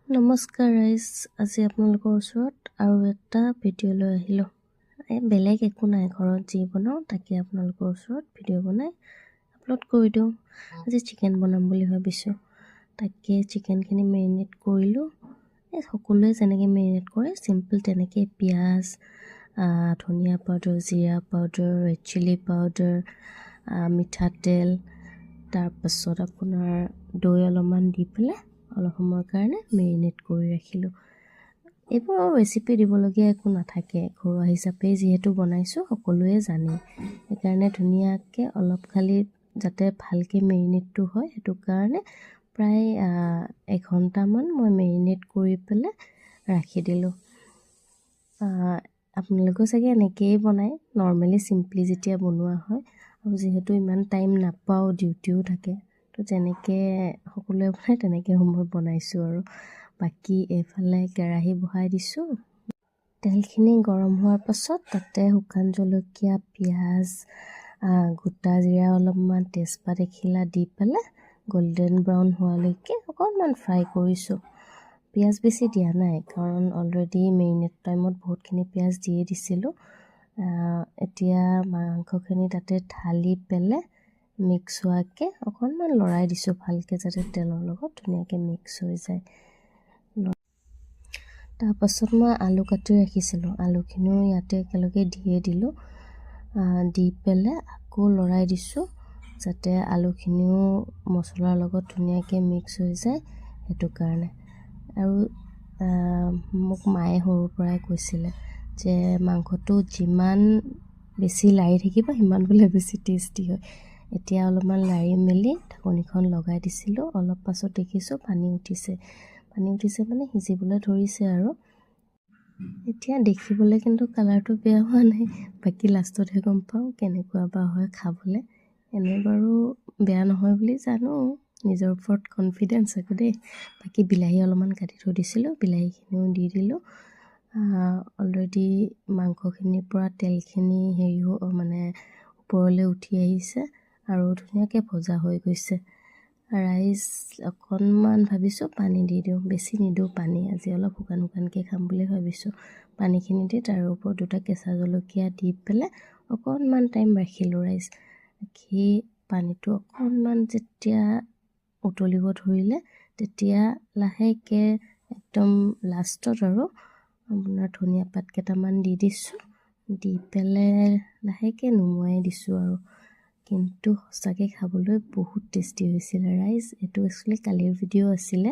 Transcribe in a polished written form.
নমস্কাৰ ৰাইজ, আজি আপোনালোকৰ ওচৰত আৰু এটা ভিডিঅ' লৈ আহিলোঁ। বেলেগ একো নাই, ঘৰত যি বনাওঁ তাকে আপোনালোকৰ ওচৰত ভিডিঅ' বনাই আপলোড কৰি দিওঁ। আজি চিকেন বনাম বুলি ভাবিছোঁ। তাকে চিকেনখিনি মেৰিনেট কৰিলোঁ। সকলোৱে যেনেকৈ মেৰিনেট কৰে চিম্পল তেনেকৈ পিঁয়াজ, ধনিয়া পাউডাৰ, জিৰা পাউডাৰ, ৰেড চিলি পাউডাৰ, মিঠাতেল, তাৰপাছত আপোনাৰ দৈ অলপমান দি পেলাই অলপ সময়ৰ কাৰণে মেৰিনেট কৰি ৰাখিলোঁ। এইবোৰ ৰেচিপি দিবলগীয়া একো নাথাকে, ঘৰুৱা হিচাপেই যিহেতু বনাইছোঁ সকলোৱে জানে। সেইকাৰণে ধুনীয়াকৈ অলপ খালি যাতে ভালকৈ মেৰিনেটটো হয় সেইটো কাৰণে প্ৰায় 1 ঘণ্টামান মই মেৰিনেট কৰি পেলাই ৰাখি দিলোঁ। আপোনালোকেও চাগে এনেকৈয়ে বনায়, নৰ্মেলি চিম্পলি যেতিয়া বনোৱা হয়। আৰু যিহেতু ইমান টাইম নাপাওঁ, ডিউটিও থাকে, তো যেনেকৈ সকলোৱে বনায় তেনেকৈ মই বনাইছোঁ। আৰু বাকী এইফালে কেৰাহী বহাই দিছোঁ। তেলখিনি গৰম হোৱাৰ পাছত তাতে শুকান জলকীয়া, পিঁয়াজ, গোটা জিৰা অলপমান, তেজপাত এখিলা দি পেলাই গল্ডেন ব্ৰাউন হোৱালৈকে অকণমান ফ্ৰাই কৰিছোঁ। পিঁয়াজ বেছি দিয়া নাই, কাৰণ অলৰেডি মেৰিনেট টাইমত বহুতখিনি পিঁয়াজ দিয়ে দিছিলোঁ। এতিয়া মাংসখিনি তাতে ঢালি পেলাই মিক্স হোৱাকৈ অকণমান লৰাই দিছোঁ ভালকৈ, যাতে তেলৰ লগত ধুনীয়াকৈ মিক্স হৈ যায়। তাৰপাছত মই আলু কাটি ৰাখিছিলোঁ, আলুখিনিও ইয়াতে একেলগে দিয়ে দিলোঁ। দি পেলাই আকৌ লৰাই দিছোঁ যাতে আলুখিনিও মছলাৰ লগত ধুনীয়াকৈ মিক্স হৈ যায়, সেইটো কাৰণে। আৰু মোক মায়ে সৰুৰ পৰাই কৈছিলে যে মাংসটো যিমান বেছি লাৰি থাকিব সিমান বোলে বেছি টেষ্টি হয়। এতিয়া অলপমান লাৰি মেলি ঢাকনিখন লগাই দিছিলোঁ। অলপ পাছত দেখিছোঁ পানী উঠিছে মানে সিজিবলৈ ধৰিছে। আৰু এতিয়া দেখিবলৈ কিন্তু কালাৰটো বেয়া হোৱা নাই, বাকী লাষ্টতহে গম পাওঁ কেনেকুৱা বা হয় খাবলৈ। এনে বাৰু বেয়া নহয় বুলি জানো, নিজৰ ওপৰত কনফিডেঞ্চ আকৌ দেই। বাকী বিলাহী অলপমান কাটি থৈ দিছিলোঁ, বিলাহীখিনিও দি দিলোঁ। অলৰেডি মাংসখিনিৰ পৰা তেলখিনি মানে ওপৰলৈ উঠি আহিছে আৰু ধুনীয়াকৈ ভজা হৈ গৈছে। ৰাইচ অকণমান ভাবিছোঁ পানী দি দিওঁ, বেছি নিদিওঁ পানী, আজি অলপ শুকানকৈ খাম বুলি ভাবিছোঁ। পানীখিনি দি তাৰ ওপৰত 2টা কেঁচা জলকীয়া দি পেলাই অকণমান টাইম ৰাখিলোঁ ৰাইচ। ৰাখি পানীটো অকণমান যেতিয়া উতলিব ধৰিলে তেতিয়া লাহেকৈ একদম লাষ্টত আৰু আপোনাৰ ধনিয়া পাত কেইটামান দি দিছোঁ। দি পেলাই লাহেকৈ নুমুৱাই দিছোঁ। আৰু কিন্তু সঁচাকৈ খাবলৈ বহুত টেষ্টি হৈছিলে ৰাইচ। এইটো একচুৱেলি কালিৰ ভিডিঅ' আছিলে,